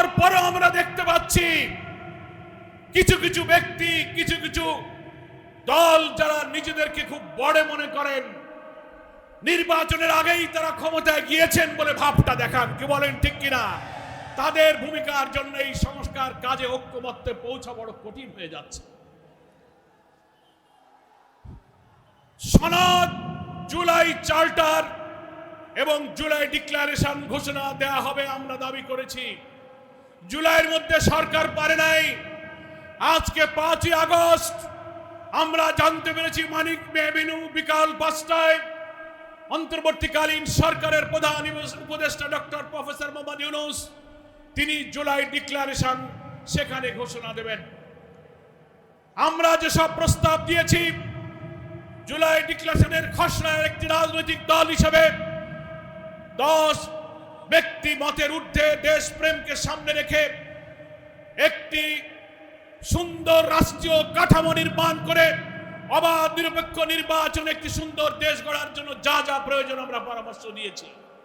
তারপরে আমরা দেখতে পাচ্ছি কিছু কিছু ব্যক্তি, কিছু কিছু দল যারা নিজেদেরকে খুব বড় মনে করেন, নির্বাচনের আগেই তারা ক্ষমতায় গিয়েছেন বলে ভাবটা দেখান। কি বলেন, ঠিক কিনা? তাদের ভূমিকার জন্য এই সংস্কার কাজে ঐক্যমত্যে পৌঁছা বড় কঠিন হয়ে যাচ্ছে। সনদ, জুলাই চার্টার এবং জুলাই ডিক্লারেশন ঘোষণা দেয়া হবে আমরা দাবি করেছি। জুলাইয়ের মধ্যে সরকার পারে নাই। আজকে 5ই আগস্ট আমরা জানতে পেরেছি মানিক মেহবিনু বিকাল 5টায় অন্তর্বর্তীকালীন সরকারের প্রধান উপদেষ্টা ডক্টর প্রফেসর মোহাম্মদ ইউনূস তিনি জুলাই ডিক্লারেশন সেখানে ঘোষণা দেবেন। আমরা যেসব প্রস্তাব দিয়েছি, জুলাই ডিক্লারেশনের খসড়ার একটি রাজনৈতিক দল হিসেবে 10 ব্যক্তি মতের ঊর্ধ্বে দেশপ্রেমকে সামনে রেখে একটি সুন্দর রাষ্ট্রীয় কাঠামো নির্মাণ করে অবাধ নিরপেক্ষ নির্বাচন, একটি সুন্দর দেশ গড়ার জন্য যা যা প্রয়োজন আমরা পরামর্শ দিয়েছি।